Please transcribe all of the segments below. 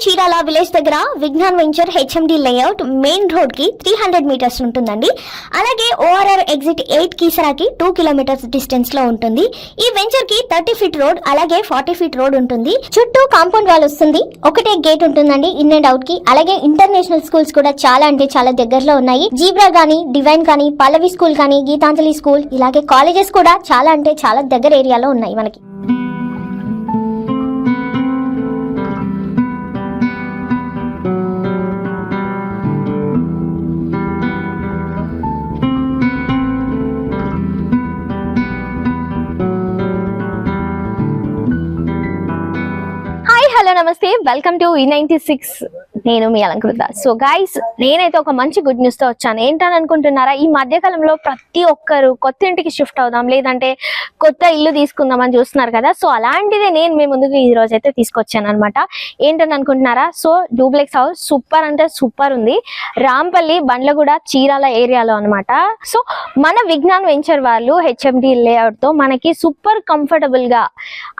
Chirala village దగ్గర Vignan venture HMD layout main road కి 300 metres ఉంటుందండి. అలాగే ఓఆర్ఆర్ ఎగ్జిట్ 8 కీసరాకి 2 కిలోమీటర్స్ డిస్టెన్స్ లో ఉంటుంది. ఈ వెంచర్ కి 30 ఫీట్ రోడ్ అలాగే 40 ఫీట్ రోడ్ ఉంటుంది. చుట్టూ కాంపౌండ్ వాల్ వస్తుంది. ఒకటే గేట్ ఉంటుందండి ఇన్ అండ్ అవుట్ కి. అలాగే ఇంటర్నేషనల్ స్కూల్స్ కూడా చాలా అంటే చాలా దగ్గరలో ఉన్నాయి. జీబ్రా గానీ, డివైన్ కానీ, పల్లవి స్కూల్ కానీ, గీతాంజలి స్కూల్, ఇలాగే కాలేజెస్ కూడా చాలా అంటే చాలా దగ్గర ఏరియాలో ఉన్నాయి మనకి. హలో నమస్తే, వెల్కమ్ టు E96. నేను మీ అలంకృత. సో గైస్, నేనైతే ఒక మంచి గుడ్ న్యూస్ తో వచ్చాను. ఏంటని అనుకుంటున్నారా? ఈ మధ్యకాలంలో ప్రతి ఒక్కరు కొత్త ఇంటికి షిఫ్ట్ అవుదాం, లేదంటే కొత్త ఇల్లు తీసుకుందాం అని చూస్తున్నారు కదా. సో అలాంటిదే నేను మీ ముందుకు ఈ రోజు అయితే తీసుకొచ్చాను అనమాట. ఏంటని అనుకుంటున్నారా? సో డూప్లెక్స్ హౌస్ సూపర్ అంటే సూపర్ ఉంది. రాంపల్లి, బండ్లగూడ, చీరాల ఏరియాలో అనమాట. సో మన విజ్ఞాన్ వెంచర్ వాళ్ళు హెచ్ఎండి లేఅవుట్ తో మనకి సూపర్ కంఫర్టబుల్ గా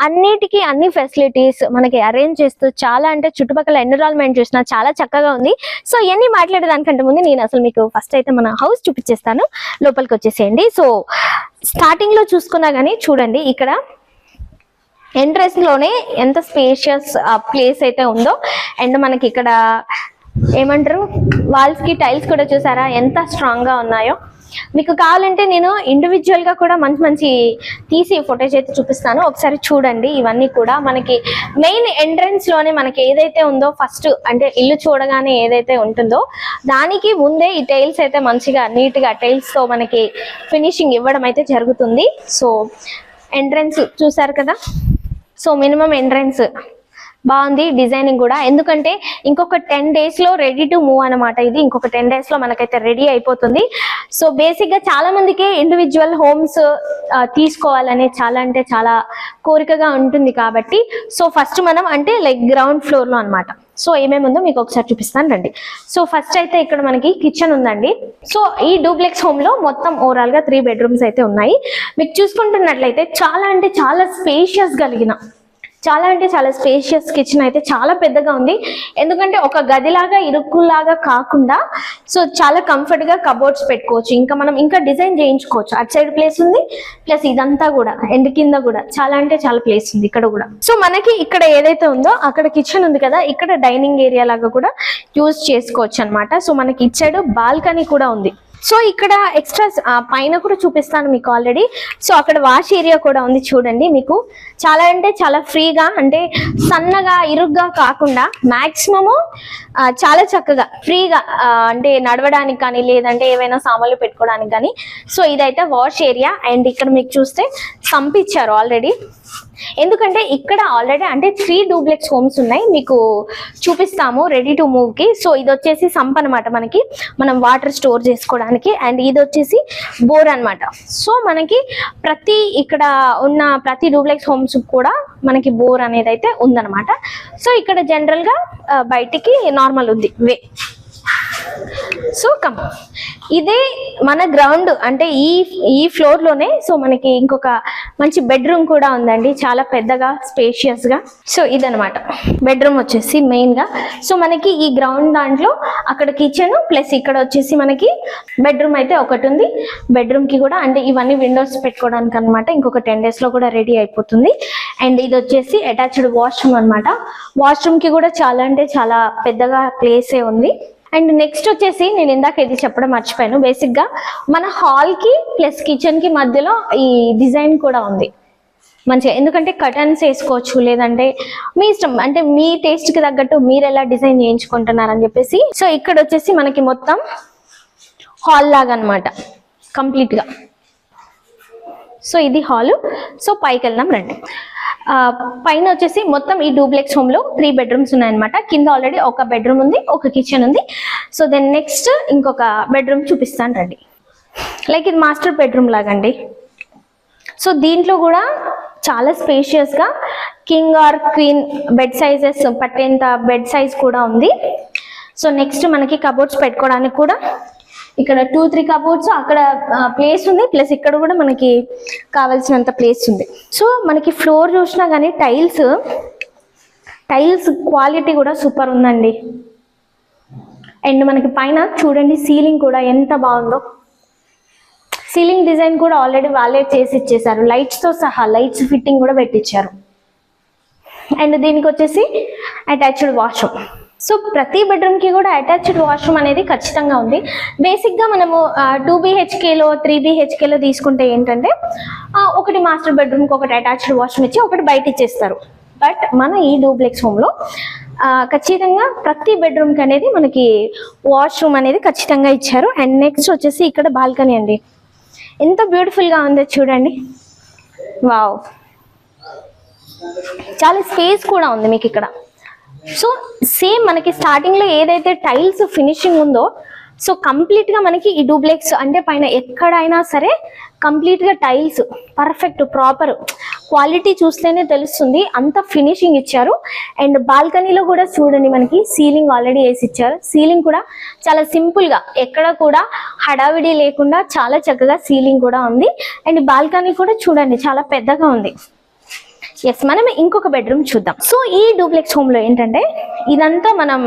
అన్నిటికీ అన్ని ఫెసిలిటీస్ మనకి అరేంజ్ చేస్తూ చాలా అంటే చుట్టుపక్కల ఎన్విరాన్మెంట్ చూసినా చాలా చక్కగా ఉంది. సో ఇవన్నీ మాట్లాడేదానికంటే ముందు నేను అసలు మీకు ఫస్ట్ అయితే మన హౌస్ చూపించేస్తాను. లోపలికి వచ్చేసేయండి. సో స్టార్టింగ్ లో చూసుకున్నా గానీ చూడండి, ఇక్కడ ఎంట్రన్స్ లోనే ఎంత స్పేషియస్ ప్లేస్ అయితే ఉందో. అండ్ మనకి ఇక్కడ ఏమంటారు, వాల్స్ కి టైల్స్ కూడా చూసారా ఎంత స్ట్రాంగ్ గా ఉన్నాయో. మీకు కావాలంటే నేను ఇండివిజువల్ గా కూడా మంచి మంచి తీసి ఫోటోస్ అయితే చూపిస్తాను, ఒకసారి చూడండి. ఇవన్నీ కూడా మనకి మెయిన్ ఎంట్రన్స్ లోనే మనకి ఏదైతే ఉందో, ఫస్ట్ అంటే ఇల్లు చూడగానే ఏదైతే ఉంటుందో దానికి ముందే ఈ టైల్స్ అయితే మంచిగా నీట్ గా టైల్స్ తో మనకి ఫినిషింగ్ ఇవ్వడం అయితే జరుగుతుంది. సో ఎంట్రన్స్ చూసారు కదా. సో మినిమం ఎంట్రన్స్ బాగుంది, డిజైనింగ్ కూడా. ఎందుకంటే ఇంకొక 10 days లో రెడీ టు మూవ్ అనమాట. ఇది ఇంకొక 10 days లో మనకైతే రెడీ అయిపోతుంది. సో బేసిక్ గా చాలా మందికి ఇండివిజువల్ హోమ్స్ తీసుకోవాలనే చాలా అంటే చాలా కోరికగా ఉంటుంది కాబట్టి సో ఫస్ట్ మనం అంటే లైక్ గ్రౌండ్ ఫ్లోర్ లో అనమాట. సో ఏమేమి ఉందో మీకు ఒకసారి చూపిస్తాను రండి. సో ఫస్ట్ అయితే ఇక్కడ మనకి కిచెన్ ఉందండి. సో ఈ డూప్లెక్స్ హోమ్ లో మొత్తం ఓవరాల్ గా 3 bedrooms అయితే ఉన్నాయి. మీకు చూసుకుంటున్నట్లయితే చాలా అంటే చాలా స్పేషియస్ కలిగిన చాలా అంటే చాలా స్పేషియస్ కిచెన్ అయితే చాలా పెద్దగా ఉంది. ఎందుకంటే ఒక గదిలాగా ఇరుక్కులాగా కాకుండా సో చాలా కంఫర్ట్ గా కబోర్డ్స్ పెట్టుకోవచ్చు. ఇంకా మనం ఇంకా డిజైన్ చేయించుకోవచ్చు. అటు సైడ్ ప్లేస్ ఉంది, ప్లస్ ఇదంతా కూడా ఎండ్ కింద కూడా చాలా అంటే చాలా ప్లేస్ ఉంది ఇక్కడ కూడా. సో మనకి ఇక్కడ ఏదైతే ఉందో అక్కడ కిచెన్ ఉంది కదా, ఇక్కడ డైనింగ్ ఏరియా లాగా కూడా యూజ్ చేసుకోవచ్చు అనమాట. సో మనకి ఇటు సైడ్ బాల్కనీ కూడా ఉంది. సో ఇక్కడ ఎక్స్ట్రా పైన కూడా చూపిస్తాను మీకు ఆల్రెడీ. సో అక్కడ వాష్ ఏరియా కూడా ఉంది చూడండి. మీకు చాలా అంటే చాలా ఫ్రీగా, అంటే సన్నగా ఇరుగ్గా కాకుండా మాక్సిమము చాలా చక్కగా ఫ్రీగా అంటే నడవడానికి కానీ, లేదంటే ఏవైనా సామాన్లు పెట్టుకోవడానికి కానీ. సో ఇదైతే వాష్ ఏరియా. అండ్ ఇక్కడ మీకు చూస్తే సంప్ ఇచ్చారు ఆల్రెడీ. ఎందుకంటే ఇక్కడ ఆల్రెడీ అంటే 3 డూప్లెక్స్ హోమ్స్ ఉన్నాయి, మీకు చూపిస్తాము రెడీ టు మూవ్ కి. సో ఇది వచ్చేసి సంప్ అనమాట, మనకి మనం వాటర్ స్టోర్ చేసుకోవడానికి. అండ్ ఇది వచ్చేసి బోర్ అనమాట. సో మనకి ఇక్కడ ఉన్న ప్రతి డూప్లెక్స్ హోమ్స్ కూడా మనకి బోర్ అనేది అయితే ఉందన్నమాట. సో ఇక్కడ జనరల్ గా బయటికి నార్మల్ ఉంది వే. సో ఇదే మన గ్రౌండ్ అంటే ఈ ఫ్లోర్ లోనే సో మనకి ఇంకొక మంచి బెడ్రూమ్ కూడా ఉందండి, చాలా పెద్దగా స్పేషియస్ గా. సో ఇదనమాట బెడ్రూమ్ వచ్చేసి మెయిన్ గా. సో మనకి ఈ గ్రౌండ్ దాంట్లో అక్కడ కిచెన్ ప్లస్ ఇక్కడ వచ్చేసి మనకి బెడ్రూమ్ అయితే ఒకటి ఉంది. బెడ్రూమ్ కి కూడా అంటే ఇవన్నీ విండోస్ పెట్టుకోవడానికి అనమాట. ఇంకొక 10 days లో కూడా రెడీ అయిపోతుంది. అండ్ ఇది వచ్చేసి అటాచ్డ్ వాష్రూమ్ అనమాట. వాష్రూమ్ కి కూడా చాలా అంటే చాలా పెద్దగా ప్లేసే ఉంది. అండ్ నెక్స్ట్ వచ్చేసి నేను ఇందాక ఇది చెప్పడం మర్చిపోయాను, బేసిక్ గా మన హాల్ కి ప్లస్ కిచెన్ కి మధ్యలో ఈ డిజైన్ కూడా ఉంది మంచిగా. ఎందుకంటే కర్టన్స్ వేసుకోవచ్చు, లేదంటే మీ ఇష్టం, అంటే మీ టేస్ట్ కి తగ్గట్టు మీరు ఎలా డిజైన్ చేయించుకుంటున్నారని చెప్పేసి. సో ఇక్కడ వచ్చేసి మనకి మొత్తం హాల్ లాగా అనమాట కంప్లీట్ గా. సో ఇది హాల్. సో పైకి వెళ్దాం రండి. పైన వచ్చేసి మొత్తం ఈ డూప్లెక్స్ హోమ్ లో 3 bedrooms ఉన్నాయన్నమాట. కింద ఆల్రెడీ ఒక బెడ్రూమ్ ఉంది, ఒక కిచెన్ ఉంది. సో దెన్ నెక్స్ట్ ఇంకొక బెడ్రూమ్ చూపిస్తాను రండి. లైక్ ఇది మాస్టర్ బెడ్రూమ్ లాగండి. సో దీంట్లో కూడా చాలా స్పేషియస్ గా king or queen bed sizes పట్టేంత బెడ్ సైజ్ కూడా ఉంది. సో నెక్స్ట్ మనకి కబోర్డ్స్ పెట్టుకోవడానికి కూడా ఇక్కడ 2-3 కబోర్డ్స్ అక్కడ ప్లేస్ ఉంది, ప్లస్ ఇక్కడ కూడా మనకి కావాల్సినంత ప్లేస్ ఉంది. సో మనకి ఫ్లోర్ చూసినా కానీ టైల్స్ టైల్స్ క్వాలిటీ కూడా సూపర్ ఉందండి. అండ్ మనకి పైన చూడండి సీలింగ్ కూడా ఎంత బాగుందో. సీలింగ్ డిజైన్ కూడా ఆల్రెడీ వాళ్ళే చేసి ఇచ్చేసారు, లైట్స్తో సహా లైట్స్ ఫిట్టింగ్ కూడా పెట్టించారు. అండ్ దీనికి వచ్చేసి అటాచ్డ్ వాష్రూమ్. సో ప్రతి బెడ్రూమ్కి కూడా అటాచ్డ్ వాష్రూమ్ అనేది ఖచ్చితంగా ఉంది. బేసిక్గా మనము 2 BHKలో 3 BHKలో తీసుకుంటే ఏంటంటే ఒకటి మాస్టర్ బెడ్రూమ్కి ఒకటి అటాచ్డ్ వాష్రూమ్ ఇచ్చి ఒకటి బయట ఇచ్చేస్తారు. బట్ మన ఈ డూప్లెక్స్ హోమ్లో ఖచ్చితంగా ప్రతి బెడ్రూమ్కి అనేది మనకి వాష్రూమ్ అనేది ఖచ్చితంగా ఇచ్చారు. అండ్ నెక్స్ట్ వచ్చేసి ఇక్కడ బాల్కనీ అండి, ఎంత బ్యూటిఫుల్గా ఉందో చూడండి. వావ్, చాలా స్పేస్ కూడా ఉంది మీకు ఇక్కడ. సో సేమ్ మనకి స్టార్టింగ్లో ఏదైతే టైల్స్ ఫినిషింగ్ ఉందో, సో కంప్లీట్గా మనకి ఈ డూప్లెక్స్ అంటే పైన ఎక్కడైనా సరే కంప్లీట్గా టైల్స్ పర్ఫెక్ట్ ప్రాపర్ క్వాలిటీ చూస్తేనే తెలుస్తుంది, అంత ఫినిషింగ్ ఇచ్చారు. అండ్ బాల్కనీలో కూడా చూడండి మనకి సీలింగ్ ఆల్రెడీ వేసి ఇచ్చారు. సీలింగ్ కూడా చాలా సింపుల్గా, ఎక్కడ కూడా హడావిడి లేకుండా చాలా చక్కగా సీలింగ్ కూడా ఉంది. అండ్ బాల్కనీ కూడా చూడండి చాలా పెద్దగా ఉంది. ఎస్, మనం ఇంకొక బెడ్రూమ్ చూద్దాం. సో ఈ డూప్లెక్స్ హోమ్లో ఏంటంటే ఇదంతా మనం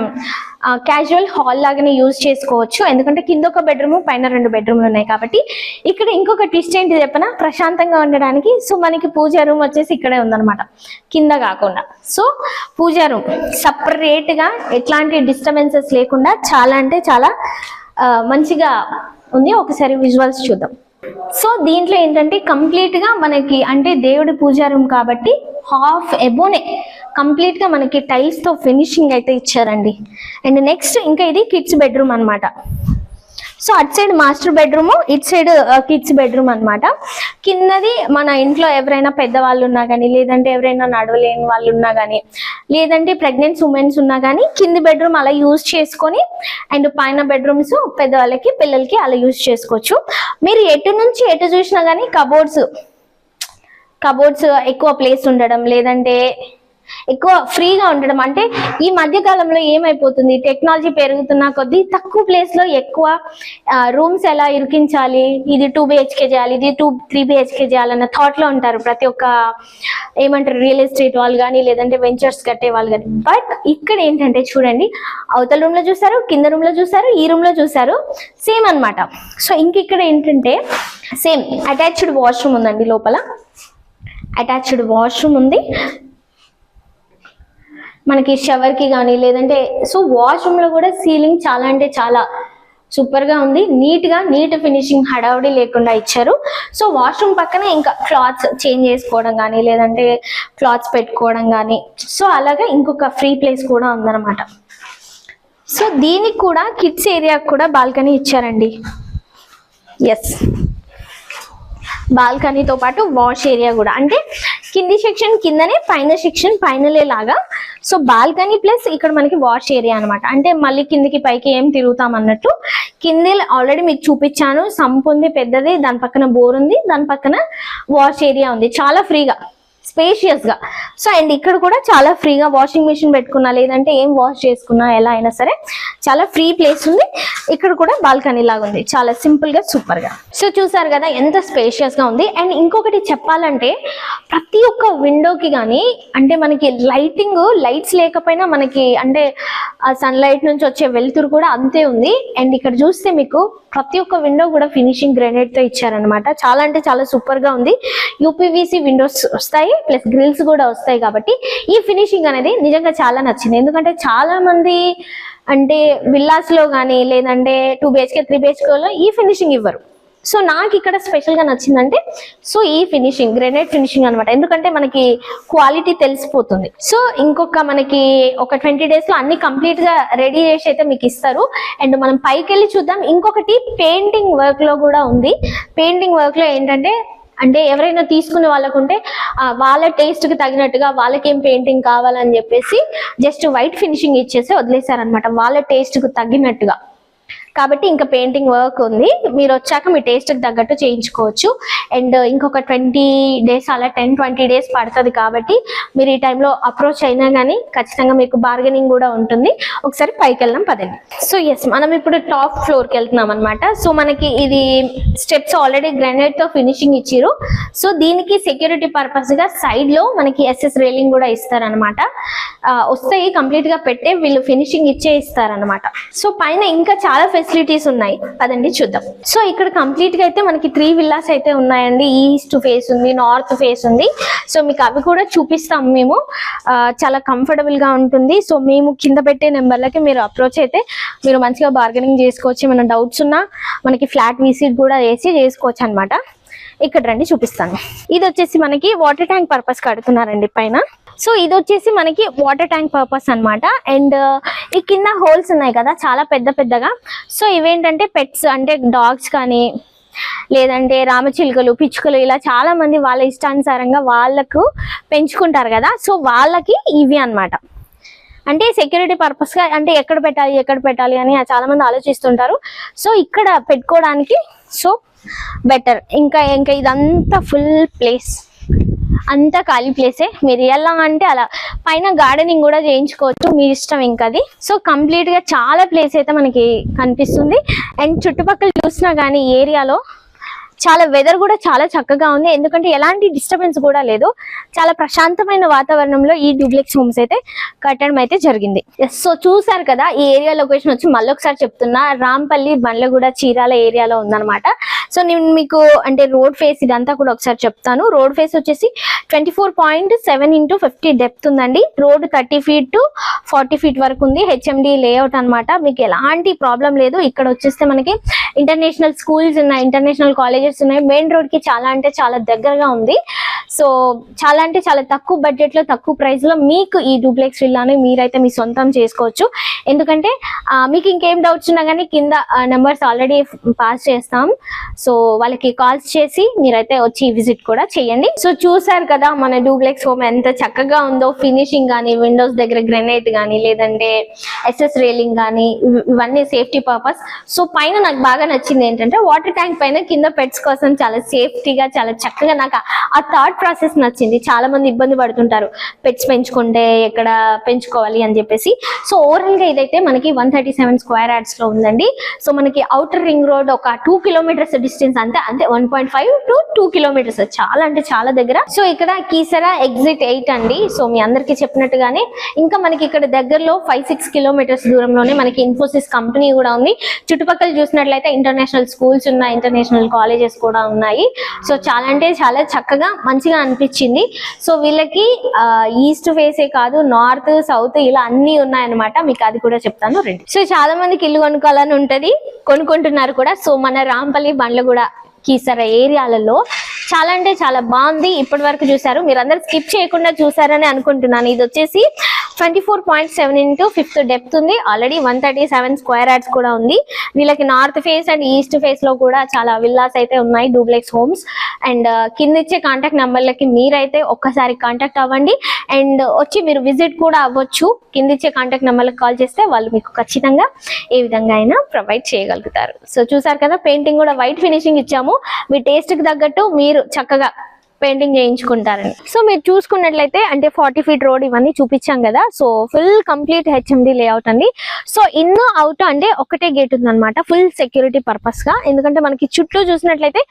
క్యాజువల్ హాల్ లాగానే యూజ్ చేసుకోవచ్చు, ఎందుకంటే కింద ఒక బెడ్రూమ్ పైన 2 బెడ్రూమ్లు ఉన్నాయి కాబట్టి. ఇక్కడ ఇంకొక ట్విస్ట్ ఏంటి చెప్పనా, ప్రశాంతంగా ఉండడానికి. సో మనకి పూజా రూమ్ వచ్చేసి ఇక్కడే ఉందన్నమాట, కింద కాకుండా. సో పూజా రూమ్ సపరేట్గా ఎట్లాంటి డిస్టర్బెన్సెస్ లేకుండా చాలా అంటే చాలా మంచిగా ఉంది. ఒకసారి విజువల్స్ చూద్దాం. సో దీంట్లో ఏంటంటే కంప్లీట్గా మనకి అంటే దేవుడి పూజా రూమ్ కాబట్టి హాఫ్ ఎబోనే కంప్లీట్గా మనకి టైల్స్తో ఫినిషింగ్ అయితే ఇచ్చారండి. అండ్ నెక్స్ట్ ఇంకా ఇది కిడ్స్ బెడ్రూమ్ అనమాట. సో అటు సైడ్ మాస్టర్ బెడ్రూమ్, ఇటు సైడ్ కిడ్స్ బెడ్రూమ్ అనమాట. కిందది మన ఇంట్లో ఎవరైనా పెద్దవాళ్ళు ఉన్నా కానీ, లేదంటే ఎవరైనా నడవలేని వాళ్ళు ఉన్నా కానీ, లేదంటే ప్రెగ్నెంట్ ఉమెన్స్ ఉన్నా కానీ కింది బెడ్రూమ్ అలా యూజ్ చేసుకొని, అండ్ పైన బెడ్రూమ్స్ పెద్దవాళ్ళకి పిల్లలకి అలా యూజ్ చేసుకోవచ్చు. మీరు ఎటు నుంచి ఎటు చూసినా కానీ కబోర్డ్స్ ఎక్కువ ప్లేస్ ఉండడం, లేదంటే ఎక్కువ ఫ్రీగా ఉండడం. అంటే ఈ మధ్య కాలంలో ఏమైపోతుంది, టెక్నాలజీ పెరుగుతున్న కొద్దీ తక్కువ ప్లేస్ లో ఎక్కువ రూమ్స్ ఎలా ఇరికించాలి, ఇది 2 BHK చేయాలి, ఇది 3 BHK చేయాలన్న థాట్ లో ఉంటారు ప్రతి ఒక్క ఏమంటారు రియల్ ఎస్టేట్ వాళ్ళు కానీ, లేదంటే వెంచర్స్ కట్టే వాళ్ళు కానీ. బట్ ఇక్కడ ఏంటంటే చూడండి, అవతల రూమ్ లో చూసారు, కింద రూమ్ లో చూసారు, ఈ రూమ్ లో చూసారు, సేమ్ అన్నమాట. సో ఇంక ఇక్కడ ఏంటంటే సేమ్ అటాచ్డ్ వాష్రూమ్ ఉందండి, లోపల అటాచ్డ్ వాష్రూమ్ ఉంది మనకి షవర్కి కానీ, లేదంటే సో వాష్రూమ్లో కూడా సీలింగ్ చాలా అంటే చాలా సూపర్గా ఉంది. నీట్ ఫినిషింగ్, హడావుడి లేకుండా ఇచ్చారు. సో వాష్రూమ్ పక్కన ఇంకా క్లాత్స్ చేంజ్ చేసుకోవడం కానీ, లేదంటే క్లాత్స్ పెట్టుకోవడం కానీ, సో అలాగా ఇంకొక ఫ్రీ ప్లేస్ కూడా ఉందన్నమాట. సో దీనికి కూడా కిడ్స్ ఏరియాకి కూడా బాల్కనీ ఇచ్చారండి. ఎస్, బాల్కనీతో పాటు వాష్ ఏరియా కూడా, అంటే కింది సెక్షన్ కిందనే, పైన సెక్షన్ పైనలే లాగా. సో బాల్కనీ ప్లస్ ఇక్కడ మనకి వాష్ ఏరియా అనమాట. అంటే మళ్ళీ కిందికి పైకి ఏం తిరుగుతాం అన్నట్టు. కింది ఆల్రెడీ మీకు చూపించాను, సంప్ ఉంది పెద్దది, దాని పక్కన బోర్ ఉంది, దాని పక్కన వాష్ ఏరియా ఉంది, చాలా ఫ్రీగా స్పేషియస్ గా. సో అండ్ ఇక్కడ కూడా చాలా ఫ్రీగా వాషింగ్ మిషన్ పెట్టుకున్నా, లేదంటే ఏం వాష్ చేసుకున్నా ఎలా అయినా సరే చాలా ఫ్రీ ప్లేస్ ఉంది. ఇక్కడ కూడా బాల్కనీ లాగా ఉంది, చాలా సింపుల్ గా సూపర్ గా. సో చూసారు కదా ఎంత స్పేషియస్ గా ఉంది. అండ్ ఇంకొకటి చెప్పాలంటే ప్రతి ఒక్క విండోకి కానీ, అంటే మనకి లైట్స్ లేకపోయినా మనకి అంటే సన్ లైట్ నుంచి వచ్చే వెలుతురు కూడా అంతే ఉంది. అండ్ ఇక్కడ చూస్తే మీకు ప్రతి ఒక్క విండో కూడా ఫినిషింగ్ గ్రెనైట్ తో ఇచ్చారనమాట. చాలా అంటే చాలా సూపర్ గా ఉంది. యూపీవీసీ విండోస్ వస్తాయి, ప్లస్ గ్రిల్స్ కూడా వస్తాయి కాబట్టి ఈ ఫినిషింగ్ అనేది నిజంగా చాలా నచ్చింది. ఎందుకంటే చాలా మంది అంటే విల్లాస్ లో కానీ, లేదంటే 2 BHK 3 BHK లో ఈ ఫినిషింగ్ ఇవ్వరు. సో నాకు ఇక్కడ స్పెషల్ గా నచ్చిందంటే సో ఈ ఫినిషింగ్, గ్రెనైట్ ఫినిషింగ్ అనమాట. ఎందుకంటే మనకి క్వాలిటీ తెలిసిపోతుంది. సో ఇంకొక మనకి ఒక 20 days లో అన్ని కంప్లీట్ గా రెడీ చేసి అయితే మీకు ఇస్తారు. అండ్ మనం పైకి వెళ్ళి చూద్దాం. ఇంకొకటి పెయింటింగ్ వర్క్ లో కూడా ఉంది. పెయింటింగ్ వర్క్ లో ఏంటంటే అంటే ఎవరైనా తీసుకునే వాళ్ళకుంటే వాళ్ళ టేస్ట్ కి తగినట్టుగా వాళ్ళకేం పెయింటింగ్ కావాలని చెప్పేసి జస్ట్ వైట్ ఫినిషింగ్ ఇచ్చేసి వదిలేశారనమాట, వాళ్ళ టేస్ట్ కు తగ్గినట్టుగా. కాబట్టి ఇంకా పెయింటింగ్ వర్క్ ఉంది, మీరు వచ్చాక మీ టేస్ట్కి తగ్గట్టు చేయించుకోవచ్చు. అండ్ ఇంకొక 20 days అలా 10-20 days పడుతుంది. కాబట్టి మీరు ఈ టైంలో అప్రోచ్ అయినా కానీ ఖచ్చితంగా మీకు బార్గెనింగ్ కూడా ఉంటుంది. ఒకసారి పైకి వెళ్దాం పదండి. సో ఎస్, మనం ఇప్పుడు టాప్ ఫ్లోర్కి వెళ్తున్నాం అనమాట. సో మనకి ఇది స్టెప్స్ ఆల్రెడీ గ్రానైట్ తో ఫినిషింగ్ ఇచ్చిరు. సో దీనికి సెక్యూరిటీ పర్పస్ గా సైడ్ లో మనకి ఎస్ఎస్ రైలింగ్ కూడా ఇస్తారనమాట. వస్తాయి కంప్లీట్ గా పెట్టే, వీళ్ళు ఫినిషింగ్ ఇచ్చే ఇస్తారనమాట. సో పైన ఇంకా చాలా ఫెసిలిటీస్ ఉన్నాయి, పదండి చూద్దాం. సో ఇక్కడ కంప్లీట్ గా అయితే మనకి 3 విల్లాస్ అయితే ఉన్నాయండి. ఈస్ట్ ఫేస్ ఉంది, నార్త్ ఫేస్ ఉంది. సో మీకు అవి కూడా చూపిస్తాం మేము. చాలా కంఫర్టబుల్ గా ఉంటుంది. సో మేము కింద పెట్టే నెంబర్లకి మీరు అప్రోచ్ అయితే మీరు మంచిగా బార్గెనింగ్ చేసుకోవచ్చు. ఏమైనా డౌట్స్ ఉన్నా మనకి ఫ్లాట్ విజిట్ కూడా వేసి చేసుకోవచ్చు అనమాట. ఇక్కడ రండి చూపిస్తాను. ఇది వచ్చేసి మనకి వాటర్ ట్యాంక్ పర్పస్ కడుతున్నారండి పైన. సో ఇది వచ్చేసి మనకి వాటర్ ట్యాంక్ పర్పస్ అనమాట. అండ్ ఈ కింద హోల్స్ ఉన్నాయి కదా చాలా పెద్ద పెద్దగా. సో ఇవేంటంటే పెట్స్ అంటే డాగ్స్ కానీ లేదంటే రామచిలుకలు, పిచ్చుకలు ఇలా చాలా మంది వాళ్ళ ఇష్టానుసారంగా వాళ్ళకు పెంచుకుంటారు కదా. సో వాళ్ళకి ఇవి అన్నమాట. అంటే సెక్యూరిటీ పర్పస్ గా, అంటే ఎక్కడ పెట్టాలి అని చాలా మంది ఆలోచిస్తుంటారు. సో ఇక్కడ పెట్టుకోవడానికి సో బెటర్. ఇంకా ఇదంతా ఫుల్ ప్లేస్, అంతా ఖాళీ ప్లేసే. మీరు ఎలా అంటే అలా పైన గార్డెనింగ్ కూడా చేయించుకోవచ్చు, మీ ఇష్టం ఇంకా అది. సో కంప్లీట్ గా చాలా ప్లేస్ అయితే మనకి కనిపిస్తుంది. అండ్ చుట్టుపక్కల చూసినా కానీ ఏరియాలో చాలా వెదర్ కూడా చాలా చక్కగా ఉంది. ఎందుకంటే ఎలాంటి డిస్టర్బెన్స్ కూడా లేదు. చాలా ప్రశాంతమైన వాతావరణంలో ఈ డూప్లెక్స్ హోమ్స్ అయితే కట్టడం అయితే జరిగింది. సో చూసారు కదా, ఈ ఏరియా లొకేషన్ వచ్చి మళ్ళీ ఒకసారి చెప్తున్నా, రాంపల్లి, బండ్లగూడ, చీరాల ఏరియాలో ఉందన్నమాట. సో నేను మీకు అంటే రోడ్ ఫేస్ ఇదంతా కూడా ఒకసారి చెప్తాను. రోడ్ ఫేస్ వచ్చేసి 24.7 × 50 డెప్త్ ఉందండి. రోడ్ 30 feet to 40 feet వరకు ఉంది. హెచ్ఎండి లేఅవుట్ అనమాట. మీకు ఎలాంటి ప్రాబ్లం లేదు. ఇక్కడ వచ్చేస్తే మనకి ఇంటర్నేషనల్ స్కూల్స్ ఉన్నాయి, ఇంటర్నేషనల్ కాలేజెస్ ఉన్నాయి. మెయిన్ రోడ్ కి చాలా అంటే చాలా దగ్గరగా ఉంది. సో చాలా అంటే చాలా తక్కువ బడ్జెట్ లో, తక్కువ ప్రైస్ లో మీకు ఈ డూప్లెక్స్ విల్లాని మీరైతే మీ సొంతం చేసుకోవచ్చు. ఎందుకంటే మీకు ఇంకేం డౌట్స్ ఉన్నా కానీ కింద నెంబర్స్ ఆల్రెడీ పాస్ చేస్తాం. సో వాళ్ళకి కాల్స్ చేసి మీరైతే వచ్చి విజిట్ కూడా చేయండి. సో చూసారు కదా మన డూప్లెక్స్ హోమ్ ఎంత చక్కగా ఉందో. ఫినిషింగ్ కానీ, విండోస్ దగ్గర గ్రెనైట్ కానీ, లేదంటే ఎస్ఎస్ రైలింగ్ కానీ, ఇవన్నీ సేఫ్టీ పర్పస్. సో పైన నాకు బాగా నచ్చింది ఏంటంటే వాటర్ ట్యాంక్ పైన కింద పెట్స్ కోసం చాలా సేఫ్టీగా, చాలా చక్కగా నాకు ఆ థాట్ ప్రాసెస్ నచ్చింది. చాలా మంది ఇబ్బంది పడుతుంటారు పెట్స్ పెంచుకుంటే ఎక్కడ పెంచుకోవాలి అని చెప్పేసి. సో ఓవరాల్ గా ఇదైతే మనకి 137 square yards లో ఉందండి. సో మనకి అవుటర్ రింగ్ రోడ్ ఒక 2 kilometers డిస్టెన్స్, అంతే 1.5 to 2 kilometers, చాలా అంటే చాలా దగ్గర. సో ఇక్కడ కీసరా ఎగ్జిట్ 8 అండి. సో మీ అందరికి చెప్పినట్టుగానే ఇంకా మనకి ఇక్కడ దగ్గరలో 5-6 kilometers దూరంలోనే మనకి ఇన్ఫోసిస్ కంపెనీ కూడా ఉంది. చుట్టుపక్కల చూసినట్లయితే ఇంటర్నేషనల్ స్కూల్స్ ఉన్నాయి, ఇంటర్నేషనల్ కాలేజెస్ కూడా ఉన్నాయి. సో చాలా అంటే చాలా చక్కగా మంచిగా అనిపించింది. సో వీళ్ళకి ఈస్ట్ ఫేసే కాదు, నార్త్, సౌత్ ఇలా అన్ని ఉన్నాయన్నమాట. మీకు అది కూడా చెప్తాను రండి. సో చాలా మందికి ఇల్లు కొనుక్కోవాలని ఉంటది, కొనుక్కుంటున్నారు కూడా. సో మన రాంపల్లి, బండ్లగూడ, కీసర ఏరియాలలో చాలా అంటే చాలా బాగుంది. ఇప్పటి వరకు చూసారు, మీరు అందరు స్కిప్ చేయకుండా చూసారని అనుకుంటున్నాను. ఇది వచ్చేసి 24.7 × 5 డెప్త్ ఉంది. ఆల్రెడీ 137 square yards కూడా ఉంది. వీళ్ళకి north face and east face లో కూడా చాలా విల్లాస్ అయితే ఉన్నాయి, డూప్లెక్స్ హోమ్స్. అండ్ కింద ఇచ్చే కాంటాక్ట్ నెంబర్లకి మీరైతే ఒక్కసారి కాంటాక్ట్ అవ్వండి. అండ్ వచ్చి మీరు విజిట్ కూడా అవ్వచ్చు. కింద ఇచ్చే కాంటాక్ట్ నెంబర్లకు కాల్ చేస్తే వాళ్ళు మీకు ఖచ్చితంగా ఏ విధంగా అయినా ప్రొవైడ్ చేయగలుగుతారు. సో చూసారు కదా, పెయింటింగ్ కూడా వైట్ ఫినిషింగ్ ఇచ్చాము. మీ టేస్ట్ కి తగ్గట్టు మీరు చక్కగా పెయింటింగ్ చేయించుకుంటారని. సో మీరు చూసుకున్నట్లయితే అంటే 40 feet రోడ్ ఇవన్నీ చూపించాం కదా. So full complete HMD layout అండి. సో ఇన్ అవుట్ అంటే ఒకటే గేట్ ఉందన్నమాట, ఫుల్ సెక్యూరిటీ పర్పస్ గా. ఎందుకంటే మనకి చుట్టూ చూసినట్లయితే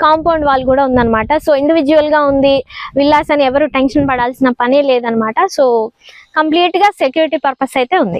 కాంపౌండ్ వాల్ కూడా ఉందన్నమాట. సో ఇండివిజువల్ గా ఉంది, విల్లాస్ అని ఎవరు టెన్షన్ పడాల్సిన పనే లేదనమాట. సో కంప్లీట్ గా సెక్యూరిటీ పర్పస్ అయితే ఉంది.